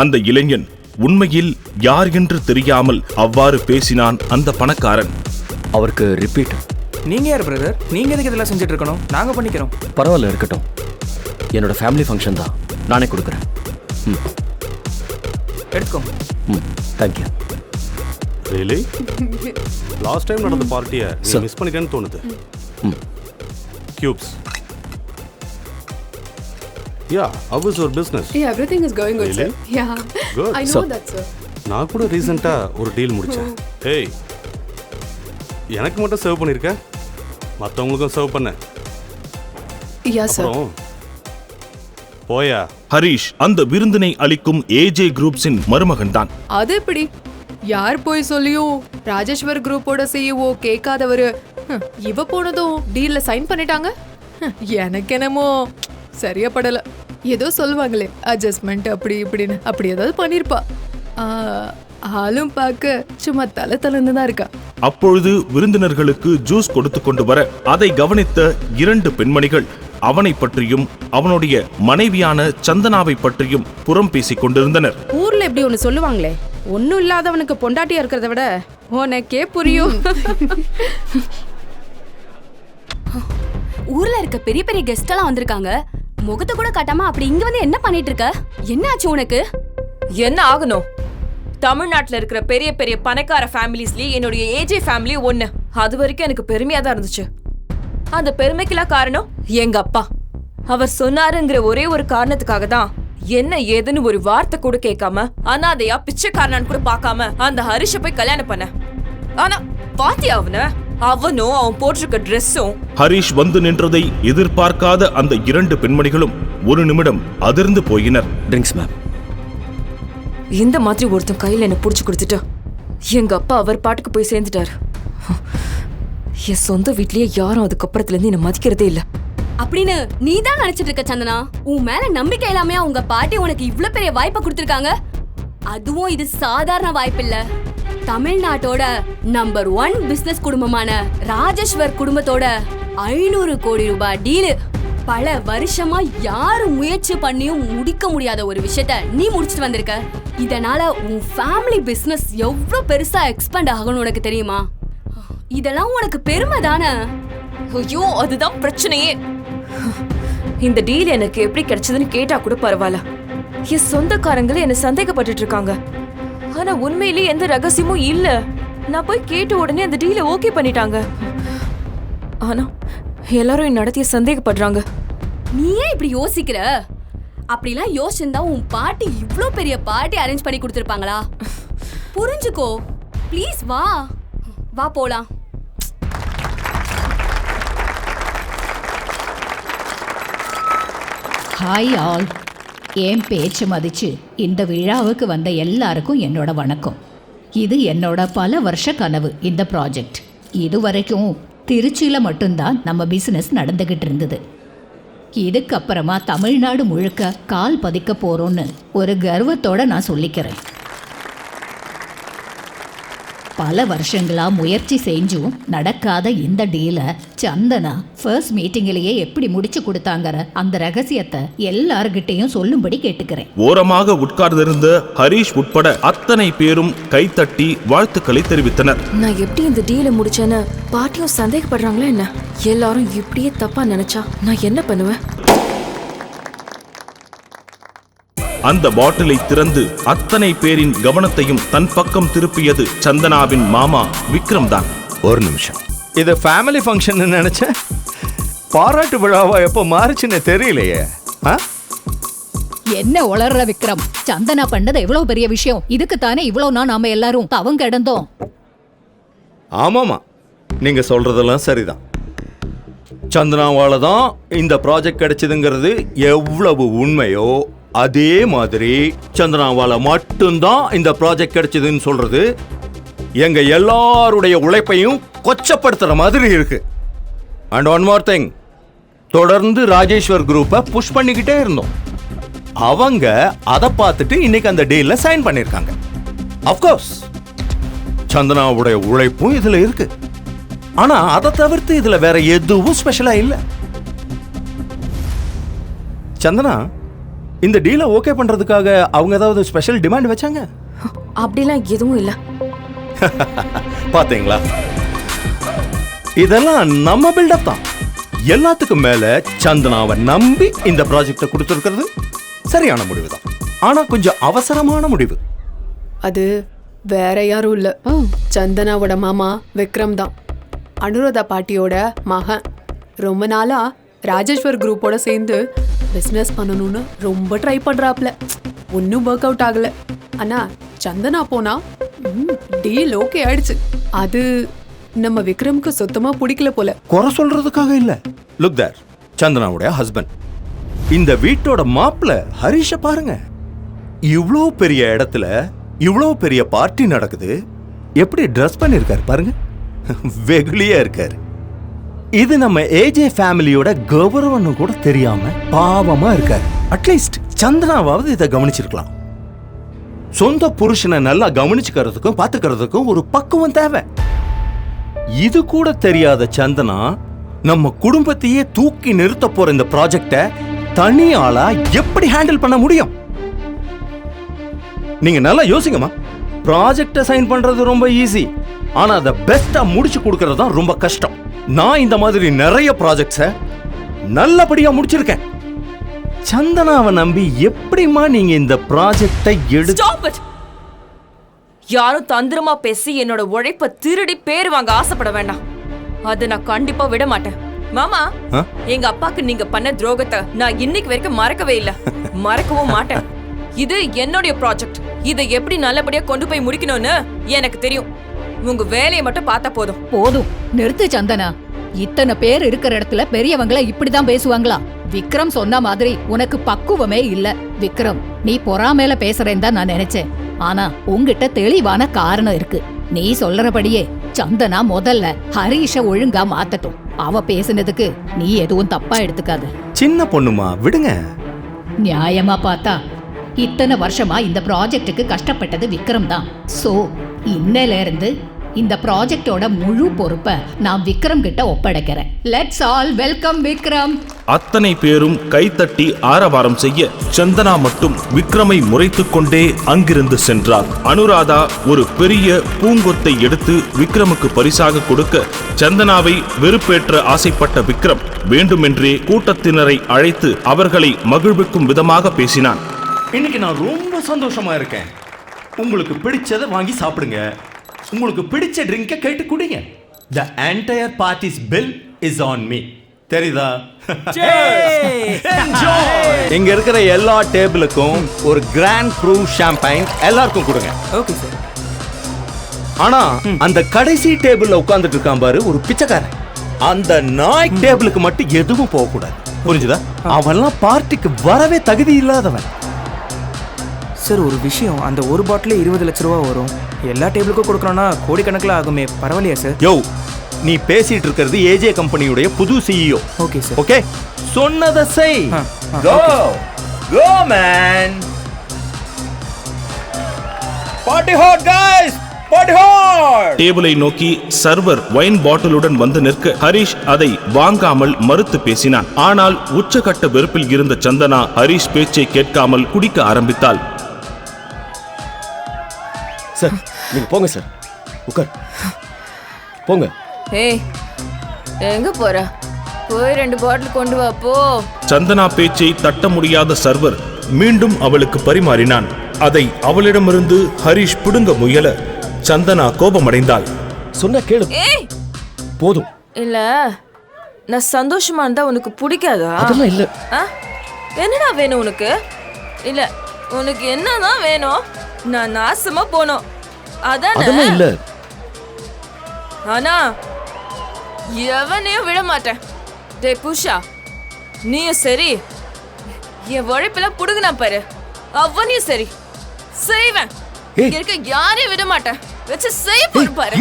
அந்த இளைஞன் உண்மையில் யார் என்று தெரியாமல் அவ்வாறு பேசினான் அந்த பணக்காரன். அவருக்கு ரிப்பீட். நீங்க யார் பிரதர்? நீங்க எதுக்கு இதெல்லாம் செஞ்சுட்டு இருக்கணும்? நாங்க பண்ணிக்கிறோம். பரவாயில்ல, இருக்கட்டும். என்னோட ஃபேமிலி ஃபங்க்ஷன் தான், நானே கொடுக்குறேன். எடுத்துக்கோ. தேங்க்யூ. ரியலி? லாஸ்ட் டைம் நடந்த பார்ட்டியை நீ மிஸ் பண்ணிட்டேன்னு தோணுது. Cubes. Yeah, how is your business? Yeah, everything is going good, Really? sir. Yeah. Good. I know that, sir. நான் கூட ரீசெண்டா ஒரு டீல் முடிச்சேன். ஏய், எனக்கு மட்டும் சர்வ் பண்ணிருக்க, மற்றவங்களுக்கும் சர்வ் பண்ண. Yeah, sir. அப்புறம் போயா. ஹரிஷ் அந்த விருந்தினை அளிக்கும் ஏஜே குரூப்ஸின் மருமகன் தான். அது எப்படி? யார் போய் சொல்லியும் ராஜேஸ்வர் குரூப்போட சிஇஓ கேட்காதவரு இவ போனதும் டீல்ல சைன் பண்ணிட்டாங்க. எனக்கு என்னமோ சரியா படல. ஏதோ சொல்லுவாங்களே அட்ஜஸ்ட்மெண்ட் அப்படி இப்படின்னு, அப்படி ஏதாவது பண்ணிருப்பா. ஆளும் பார்க்க சும்மா தலன்னு தான் இருக்கா. அப்பொழுது விருந்தினர்களுக்கு ஜூஸ் கொடுத்து கொண்டு வர அதை கவனித்த 2 பெண்மணிகள் அவனை பற்றியும் அவனுடைய மனைவியான சந்தனாவை பற்றியும் புறம் பேசிக் கொண்டிருந்தனர். ஊர்ல எப்படி ஒண்ணு சொல்லுவாங்களே, ஒன்னும் இல்லாதவனுக்கு பொண்டாட்டியா இருக்கிறத விட உனக்கே புரியும். ஊர்ல இருக்க பெரிய பெரிய கெஸ்ட் எல்லாம் வந்திருக்காங்க, முகத்தை கூட காட்டாம அப்படி இங்க வந்து என்ன பண்ணிட்டு இருக்க? என்ன ஆச்சு உனக்கு? என்ன ஆகணும்? தமிழ்நாட்டுல இருக்கிற பெரிய பெரிய பணக்கார ஃபேமிலிஸ்லயே என்னுடைய ஏஜே ஃபேமிலி ஒண்ணு. அது வரைக்கும் எனக்கு பெருமையா தான் இருந்துச்சு. அந்த பெருமைக்கெல்லாம் காரணம் எங்க அப்பா. அவர் சொன்னாருங்கிற ஒரே ஒரு காரணத்துக்காக தான் என்ன ஏதுன்னு ஒரு வார்த்தை கூட கேட்காம, அனாதையா பிச்சைக்காரனான்னு கூட பார்க்காம அந்த ஹரிஷ போய் கல்யாணம் பண்ண. ஆனா பாத்தியா அவனும் அவன் போட்டிருக்க ட்ரெஸ்ஸும். ஹரிஷ் வந்து நின்றதை எதிர்பார்க்காத அந்த 2 பெண்மணிகளும் ஒரு நிமிடம் அதிர்ந்து போயினர். Drinks ma'am. இந்த மாதிரி ஒருத்தன் கையில என்ன புடிச்சு கொடுத்துட்டா எங்க அப்பா அவர் பாட்டுக்கு போய் சேர்ந்துட்டாரு. என் சொந்த வீட்லயே யாரும் அதுக்கப்புறத்துல இருந்து என்ன மதிக்கிறதே இல்ல அப்படின்னு நீ தான் நினைச்சிட்டு இருக்க சந்தனா. உன் மேல நம்பிக்கை இல்லாம உங்க பாட்டி உனக்கு இவ்ளோ பெரிய வாய்ப்பை கொடுத்திருக்காங்க. அதுவும் இது சாதாரண வாய்ப்பு இல்ல. தமிழ்நாட்டோட நம்பர் 1 பிசினஸ் குடும்பமான ராஜேஸ்வர் குடும்பத்தோட 500 கோடி ரூபாய் டீலு. பல வருஷமா யாரும் முயற்சி பண்ணியும் முடிக்க முடியாத ஒரு விஷயத்த நீ முடிச்சிட்டு வந்திருக்க. இதனால உன் ஃபேமிலி பிசினஸ் எவ்வளவு பெருசா எக்ஸ்பேண்ட் ஆகணும் உனக்கு தெரியுமா? இதெல்லாம் உனக்கு பெருமை தானே? ஐயோ, அதுதான் பிரச்சனையே. இந்த டீல் எனக்கு எப்படி கிடைச்சதுன்னு கேட்டா கூட பரவாயில்ல. என் சொந்தக்காரங்களே என்ன சந்தேகப்பட்டு இருக்காங்க. ஆனா உண்மையிலேயே எந்த ரகசியமும் இல்ல. நான் போய் கேட்ட உடனே அந்த டீலை ஓகே பண்ணிட்டாங்க. ஆனா எல்லாரும் என் நடத்திய சந்தேகப்படுறாங்க. நீ ஏன் இப்படி யோசிக்கிற? அப்படிலாம் யோசிச்சிருந்தா உன் பாட்டி இவ்ளோ பெரிய பார்ட்டி அரேஞ்ச் பண்ணி கொடுத்திருப்பாங்களா? புரிஞ்சுக்கோ ப்ளீஸ். வா வா போலாம். Hi all. என் பேச்சு மதிச்சு இந்த விழாவுக்கு வந்த எல்லாருக்கும் என்னோட வணக்கம். இது என்னோட பல வருஷ கனவு. இந்த ப்ராஜெக்ட் இதுவரைக்கும் திருச்சியில் மட்டும்தான் நம்ம பிஸ்னஸ் நடந்துக்கிட்டு இருந்தது. இதுக்கப்புறமா தமிழ்நாடு முழுக்க கால் பதிக்க போகிறோன்னு ஒரு கர்வத்தோடு நான் சொல்லிக்கிறேன். பல வருஷங்களா முயற்சி செஞ்சும் நடக்காத இந்த டீலை சந்தனா ஃபர்ஸ்ட் மீட்டிங்கிலேயே எப்படி முடிச்சு கொடுத்தாங்கிற அந்த ரகசியத்தை எல்லார்கிட்டையும் சொல்லும்படி கேட்டுக்கிறேன். ஓரமாக உட்கார்ந்திருந்த ஹரிஷ் உட்பட அத்தனை பேரும் கைத்தட்டி வாழ்த்துக்களை தெரிவித்தனர். நான் எப்படி இந்த டீலை முடிச்சேன்னு பாட்டியும் சந்தேகப்படுறாங்களா என்ன? எல்லாரும் இப்படியே தப்பா நினைச்சா நான் என்ன பண்ணுவேன்? அந்த பாட்டிலை திறந்து அத்தனை பேரின் கவனத்தையும் தன் பக்கம் திருப்பியது சந்தனாவின் மாமா விக்ரம் தான். ஒரு நிமிஷம், இது ஃபேமிலி ஃபங்க்ஷன் நினைச்சேன். பாராட்டு விழாவா எப்போ மாறுச்சுன்னு தெரியலையே. என்ன உளர்ற விக்ரம்? சந்தனா பண்ணது எவ்வளவு பெரிய விஷயம். இதுக்குத்தானே இவ்வளவு நாம எல்லாரும் தவம் கிடந்தோம். ஆமாமா, நீங்க சொல்றதெல்லாம் சரிதான். சந்தனாவால தான் இந்த ப்ராஜெக்ட் கிடைச்சதுங்கிறது எவ்வளவு உண்மையோ அதே மாதிரி சந்தனாவால மட்டும்தான் இந்த ப்ராஜெக்ட் கிடைச்சதுன்னு சொல்றது எங்க எல்லாருடைய உழைப்பையும் கொச்சப்படுத்துற மாதிரி இருக்கு. அண்ட் ஒன் மோர் திங், தொடர்ந்து ராஜேஸ்வர் குரூப்பை புஷ் பண்ணிக்கிட்டே இருந்தோம். அவங்க அதை பார்த்துட்டு இன்னைக்கு அந்த டீல்ல சைன் பண்ணிருக்காங்க. அஃப்கோர்ஸ் சந்தனாவுடைய உழைப்பும் இதுல இருக்கு. ஆனா அதை தவிர்த்து இதுல வேற எதுவும் ஸ்பெஷலா இல்ல. சந்தனா இந்த டீலை ஓகே பண்றதுக்காக அவங்க ஏதாவது ஸ்பெஷல் டிமாண்ட் வச்சாங்க? அப்படிலாம் எதுவும் இல்ல. பாத்தீங்களா, இதெல்லாம் நம்ம பில்டப் தான். எல்லாத்துக்கும் மேல சந்தனாவை நம்பி இந்த ப்ராஜெக்டை கொடுத்துருக்கிறது சரியான முடிவு தான். ஆனா கொஞ்சம் அவசரமான முடிவு. அது வேற யாரும் இல்ல, சந்தனாவோட மாமா விக்ரம் தான். அனுராதா பாட்டியோட மகன். ரொம்ப நாளா ராஜேஸ்வர் குரூப்போட சேர்ந்து பிஸ்னஸ் பண்ணணும்னு ரொம்ப ட்ரை பண்றாப்ல. ஒன்னும் ஒர்க் அவுட் ஆகல. ஆனா சந்தனா போனா டீல் ஓகே ஆயிடுச்சு. அது நம்ம விக்ரம்க்கு சுத்தமா பிடிக்கல போல. குறை சொல்றதுக்காக இல்ல. லுக் தேர், சந்தனாவுடைய ஹஸ்பண்ட். இந்த வீட்டோட மாப்பிள்ள ஹரிஷ பாருங்க. இவ்வளோ பெரிய இடத்துல இவ்வளோ பெரிய பார்ட்டி நடக்குது. எப்படி ட்ரெஸ் பண்ணிருக்காரு பாருங்க, வெகுளியா இருக்காரு. இது நம்ம ஏஜே ஃபேமிலியோட கௌரவம்னு கூட தெரியாம பாவமா இருக்காரு. அட்லீஸ்ட் சந்தனாவாவது இதை கவனிச்சிருக்கலாம். சொந்த புருஷனை நல்லா கவனிச்சுக்கிறதுக்கும் பாத்துக்கிறதுக்கும் ஒரு பக்குவம் தேவை. இது கூட தெரியாத சந்தனா நம்ம குடும்பத்தையே தூக்கி நிறுத்த போற இந்த ப்ராஜெக்ட தனி ஆளா எப்படி ஹேண்டில் பண்ண முடியும்? நீங்க நல்லா யோசிங்கம்மா. ப்ராஜெக்ட சைன் பண்றது ரொம்ப ஈஸி, ஆனா அதை பெஸ்டா முடிச்சு கொடுக்கறது தான் ரொம்ப கஷ்டம். நான் இந்த மாதிரி நிறைய ப்ராஜெக்ட்ஸ நல்லபடியா முடிச்சிருக்கேன். சந்தனாவை நம்பி எப்படிமா நீங்க இந்த ப்ராஜெக்டை எடுத்து யாரும் தந்திரமா பேசி என்னோட உழைப்ப திருடி பேர் வாங்க ஆசைப்பட வேண்டாம். அது நான் கண்டிப்பா விட மாட்டேன். மாமா, எங்க அப்பாக்கு நீங்க பண்ண துரோகத்தை நான் இன்னைக்கு வரைக்கும் மறக்கவே இல்ல, மறக்கவும் மாட்டேன். இது என்னுடைய ப்ராஜெக்ட். இதை எப்படி நல்லபடியா கொண்டு போய் முடிக்கணும்னு எனக்கு தெரியும். உங்க வேலையை மட்டும் பார்த்தா போதும். போதும், நிறுத்து சந்தனா. இத்தனை பேர் இருக்கிற இடத்துல பெரியவங்கள இப்படிதான் பேசுவாங்களா? விக்ரம் சொன்ன மாதிரி உனக்கு பக்குவமே இல்ல. விக்ரம், நீ பொறாமையில பேசுறேன்னு தான் நான் நினைச்சேன். ஆனா உன்கிட்ட தெளிவான காரணம் இருக்கு. நீ சொல்றபடியே சந்தனா முதல்ல ஹரீஷ ஒழுங்கா மாத்தட்டும். அவ பேசுனதுக்கு நீ எதுவும் தப்பா எடுத்துக்காத. சின்ன பொண்ணுமா, விடுங்க. நியாயமா பார்த்தா இத்தனை வருஷமா இந்த ப்ராஜெக்டுக்கு கஷ்டப்பட்டது விக்ரம் தான். சோ இன்னையில இருந்து இந்த ப்ராஜெக்டோட முழு பொறுப்பை நான் விக்ரம் கிட்ட ஒப்படைக்கிறேன். Let's all welcome Vikram. அத்தனை பேரும் கைத்தட்டி ஆரவாரம் செய்ய சந்தனா மட்டும் விக்ரமை முறைத்துக் கொண்டே அங்கிருந்து சென்றார். அனுராதா ஒரு பெரிய பூங்கொத்தை எடுத்து விக்ரமுக்கு பரிசாக கொடுக்க சந்தனாவை வெறுப்பேற்ற ஆசைப்பட்ட விக்ரம் வேண்டுமென்றே கூட்டத்தினரை அழைத்து அவர்களை மகிழ்விக்கும் விதமாக பேசினான். இன்னைக்கு நான் ரொம்ப சந்தோஷமா இருக்கேன். உங்களுக்கு பிடிச்சதை வாங்கி சாப்பிடுங்க, உங்களுக்கு பிடிச்ச ட்ரிங்க கேட்டு குடிங்க. The entire party's bill is on me. தெரியுதா? இங்க இருக்கிற எல்லா டேபிளுக்கும் ஒரு கிராண்ட் க்ரூ ஷாம்பைன் எல்லாருக்கும் கொடுங்க. Okay sir. ஆனா அந்த கடைசி டேபிள்ல உட்கார்ந்துட்டு இருக்கான் பாரு ஒரு பிச்சைக்காரன், அந்த நாய் டேபிளுக்கு மட்டும் எதுவும் போக கூடாது. புரிஞ்சுதா? அவன்லாம் பார்ட்டிக்கு வரவே தகுதி இல்லாதவன். சார், ஒரு விஷயம், அந்த ஒரு பாட்டில் 20 லட்ச ரூபா வரும். எல்லா டேபிளுக்கும் கொடுக்கணும்னா கோடிக்கணக்கில் ஆகுமே, பரவாயில்லையா சார்? யோ, நீ பேசிட்டு இருக்கிறது ஏஜே கம்பெனியுடைய புது சிஇஓ. Okay sir. ஓகே, சொன்னதை செய். Go go man. Party hot guys, party hot. டேபிளை நோக்கி சர்வர் வைன் பாட்டிலுடன் வந்து நிற்க ஹரிஷ் அதை வாங்காமல் மறுத்து பேசினான். ஆனால் உச்சகட்ட வெறுப்பில் இருந்த சந்தனா ஹரிஷ் பேச்சை கேட்காமல் குடிக்க ஆரம்பித்தாள். சார், நீங்க போங்க சார், உட்கார் போங்க. ஏய், எங்க போற? போய் 2 பாட்டில் கொண்டு வா போ. சந்தனா பேச்சை தட்ட முடியாத சர்வர் மீண்டும் அவளுக்கு பரிமாறினான். அதை அவளிடமிருந்து ஹரிஷ் பிடுங்க முயல சந்தனா கோபமடைந்தாள். சொன்ன கேளு. ஏய், போதும். இல்ல, நான் சந்தோஷமா இருந்தா உனக்கு பிடிக்காதா? அதெல்லாம் இல்ல. என்னடா வேணும் உனக்கு? இல்ல, உனக்கு என்னதான் வேணும்? நான் நாசமா போனோம் அதானே? இல்ல. ஆனா எவனையும் விட மாட்டேன். டேய் புஷா, நீயும் சரி, என் உழைப்புல புடுங்கினா பாரு, அவனையும் சரி செய்வேன். இங்க இருக்க யாரையும் விட மாட்டேன். வச்சு செய்ய போற பாரு.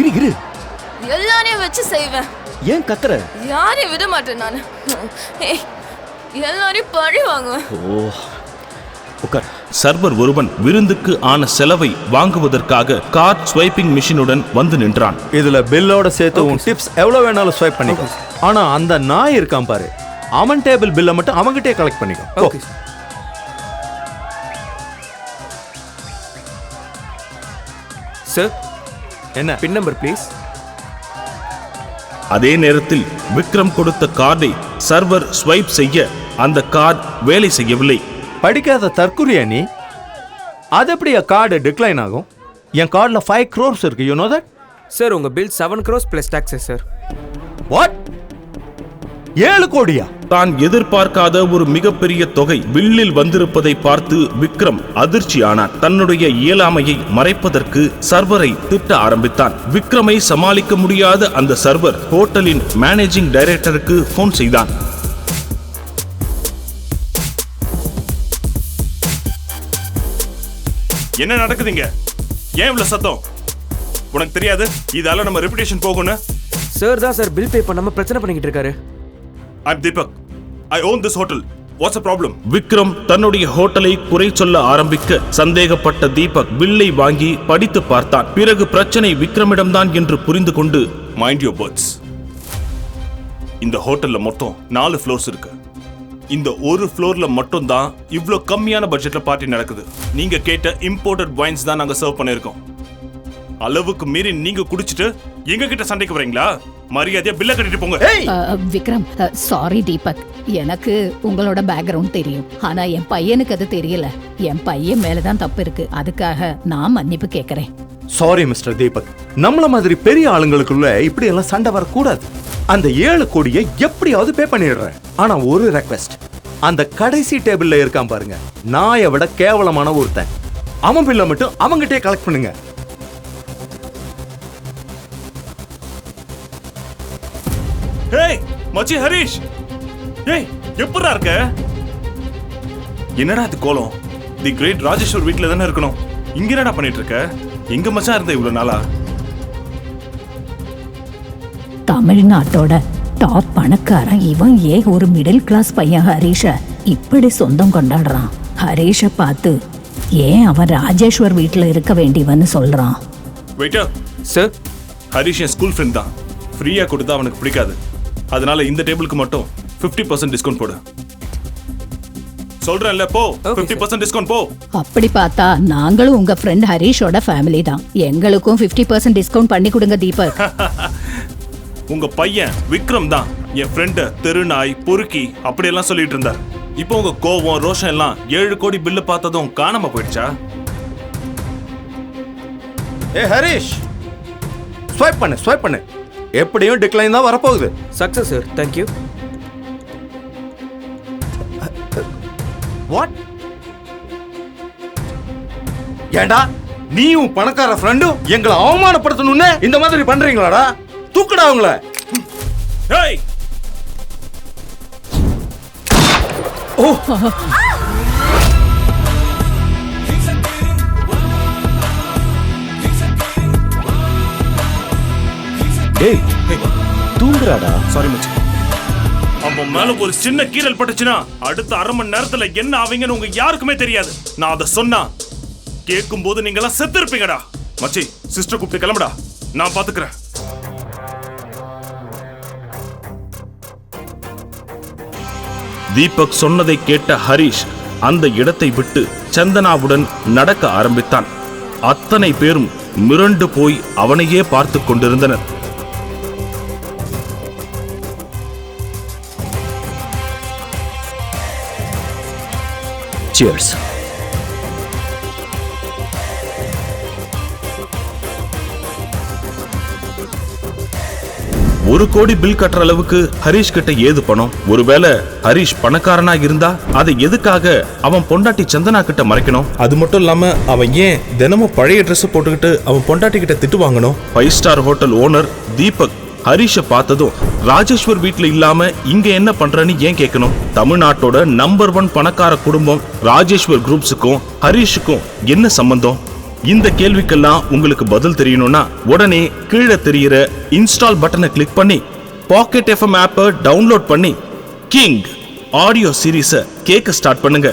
எல்லாரையும் வச்சு செய்வேன். ஏன் கத்துற? யாரையும் விட மாட்டேன் நானு. எல்லாரையும் பழி வாங்குவேன். சர்வர் ஒருவன் விருந்துக்கு ஆன செலவை வாங்குவதற்காக கார்ட் ஸ்வைப்பிங் மிஷினுடன் வந்து நின்றான். இதுல பில்லோட சேர்த்து உன் டிப்ஸ் எவ்வளவு வேணாலும் ஸ்வைப் பண்ணிக்கோ. ஆனா அந்த நாய் இருக்கான் பாரு, அவன் டேபிள் பில்லை மட்டும் அவன்கிட்டே கலெக்ட் பண்ணிக்கோ. சார், என்ன பின் நம்பர் ப்ளீஸ்? அதே நேரத்தில் விக்ரம் கொடுத்த கார்டை சர்வர் ஸ்வைப் செய்ய அந்த கார்டு வேலை செய்யவில்லை. படிக்காத தற்குறியா நீ? அது எப்படி கார்டு டிக்ளைன் ஆகும்? என் கார்டில் 5 crores இருக்கு. You know that? சார், உங்க bill 7 crores plus taxes sir. What? 7 கோடியா? தான் எதிர்பார்க்காத ஒரு மிகப்பெரிய தொகை பில்லில் வந்திருப்பதை பார்த்து விக்ரம் அதிர்ச்சி ஆனான். தன்னுடைய இயலாமையை மறைப்பதற்கு சர்வரை திட்ட ஆரம்பித்தான். விக்ரமை சமாளிக்க முடியாத அந்த சர்வர் ஹோட்டலின் மேனேஜிங் டைரக்டருக்கு போன் செய்தான். என்ன நடக்குதுங்க? ஏன் இவ்வளவு சத்தம்? உனக்கு தெரியாது இதால நம்ம ரெputation போகும்னு? சார் தான் சார் பில் பே பண்ணாம பிரச்சனை பண்ணிக்கிட்டு இருக்காரு. I'm Deepak. I own this hotel. What's the problem? Vikram தன்னுடைய ஹோட்டலை குறை சொல்ல ஆரம்பிக்க சந்தேகப்பட்ட தீபக் பில்லை வாங்கி படித்து பார்த்தான். பிறகு பிரச்சனை விக்ரமிடம்தான் என்று புரிந்து கொண்டு Mind your words. இந்த ஹோட்டல்ல மொத்தம் 4 ஃப்ளோர்ஸ் இருக்கு. இந்த ஒரு ஃப்ளோர்ல மட்டும் தான் இவ்ளோ கம்மியான பட்ஜெட்ல பார்ட்டி நடக்குது. நீங்க கேட்ட இம்போர்ட்டட் வைன்ஸ் தான் நாங்க சர்வ் பண்ணிருக்கோம். அளவுக்கு மீறி நீங்க குடிச்சிட்டு எங்க கிட்ட சண்டைக்கு வரீங்களா? மரியாதையா பில்ல கட்டிட்டு போங்க. விக்ரம், சாரி தீபக், எனக்கு உங்களோட பேக்ரவுண்ட் தெரியும். ஆனா என் பையனுக்கு அது தெரியல. என் பையன் மேலதான் தப்பு இருக்கு. அதுக்காக நான் மன்னிப்பு கேட்கறேன். சாரி மிஸ்டர் தீபக், நம்மள மாதிரி பெரிய ஆளுங்களுக்குள்ள இப்படி எல்லாம் சண்டை வரக்கூடாது. அந்த 7 கோடியை எப்படியாவது பே பண்ணிடுறேன். ஆனா ஒரு ரெக்வெஸ்ட், அந்த கடைசி டேபிள்ல இருக்கான் பாருங்க, நாயை விட கேவலமான ஒருத்தன், அவன் பில்ல மட்டும் அவங்கிட்டே கலெக்ட் பண்ணுங்க. ஏய் மச்சி ஹரிஷ், ஏய் எப்படிடா இருக்க? என்னடா இது கோலம்? தி கிரேட் ராஜேஸ்வர் வீட்ல தானே இருக்கணும். இங்க என்னடா பண்ணிட்டு இருக்க? எங்க மச்சான் இருந்த இவ்வளவு நாளா? தமிழ்நாட்டோட டாப் பணக்காரன் இவன் ஏன் ஒரு மிடில் கிளாஸ் பையன் ஹரீஷ இப்படி சொந்தம் கொண்டாடுறான்? ஹரீஷ பார்த்து ஏன் அவன் ராஜேஸ்வர் வீட்டுல இருக்க வேண்டியவன்னு சொல்றான்? வெயிட்டர் சார், ஹரிஷ் என் ஸ்கூல் ஃப்ரெண்ட் தான். ஃப்ரீயா கொடுத்தா அவனுக்கு பிடிக்காது. அதனால இந்த டேபிளுக்கு மட்டும் 50% டிஸ்கவுண்ட் போடு. சொல்றேன்ல, போ. 50% டிஸ்கவுண்ட் போ. அப்படி பார்த்தா நாங்களும் உங்க ஃப்ரெண்ட் ஹரீஷோட ஃபேமிலி தான். எங்களுக்கும் 50% டிஸ்கவுண்ட் பண்ணி கொடுங்க தீபக். உங்க பையன் விக்ரம் தான் என் ஃப்ரெண்ட தெருநாய் பொறுக்கி அப்படியெல்லாம் சொல்லிட்டு இருந்தார். இப்போ உங்க கோவம் ரோஷம் எல்லாம் 7 கோடி பில்லு பார்த்ததும் காணாம போயிடுச்சா? ஏ ஹரிஷ், ஸ்வைப் பண்ணு. எப்படியும் டிக்ளைன் தான் வரப்போகுது. Success sir, thank you. What? ஏண்டா நீயும் பணக்கார ஃப்ரெண்டும் எங்களை அவமானப்படுத்தணும்னு இந்த மாதிரி பண்றீங்களாடா? தூக்குடா அவங்கள. ஏய் ஓ, டேய் தூங்குறாடா. சாரி மச்சி. அவன் மேல ஒரு சின்ன கீறல் பட்டுச்சுன்னா அடுத்த அரை மணி நேரத்துல என்ன ஆவீங்கன்னு உங்க யாருக்குமே தெரியாது. நான் அதை சொன்னா கேட்கும் போது நீங்க எல்லாம் செத்து இருப்பீங்கடா. மச்சி, சிஸ்டர் கூப்பிட்டு கிளம்புடா, நான் பாத்துக்கிறேன். தீபக் சொன்னதை கேட்ட ஹரிஷ் அந்த இடத்தை விட்டு சந்தனாவுடன் நடக்க ஆரம்பித்தான். அத்தனை பேரும் மிரண்டு போய் அவனையே பார்த்து கொண்டிருந்தனர். Cheers. ஒரு கோடி பில் கட்டுற அளவுக்கு ஹரிஷ் கிட்ட ஏது பணம்? ஒருவேளை ஹரிஷ் பணக்காரனா இருந்தா அதை எதுக்காக அவன் பொண்டாட்டி சந்தனா கிட்ட மறைக்கணும்? அது மட்டும் இல்லாம அவன் ஏன் தினமும் பழைய ட்ரெஸ் போட்டுக்கிட்டு அவன் பொண்டாட்டி கிட்ட திட்டு வாங்கணும்? 5 ஸ்டார் ஹோட்டல் ஓனர் தீபக் ஹரிஷ பார்த்ததும் ராஜேஸ்வர் வீட்டுல இல்லாம இங்க என்ன பண்றன்னு ஏன் கேட்கணும்? தமிழ்நாட்டோட நம்பர் 1 பணக்கார குடும்பம் ராஜேஸ்வர் குரூப்ஸுக்கும் ஹரிஷுக்கும் என்ன சம்பந்தம்? இந்த கேள்விக்கெல்லாம் உங்களுக்கு பதில் தெரியணும்னா உடனே கீழே தெரிகிற இன்ஸ்டால் பட்டனை கிளிக் பண்ணி பாக்கெட் எஃப்எம் ஆப்பை டவுன்லோட் பண்ணி கிங் ஆடியோ சீரீஸை கேட்க ஸ்டார்ட் பண்ணுங்க.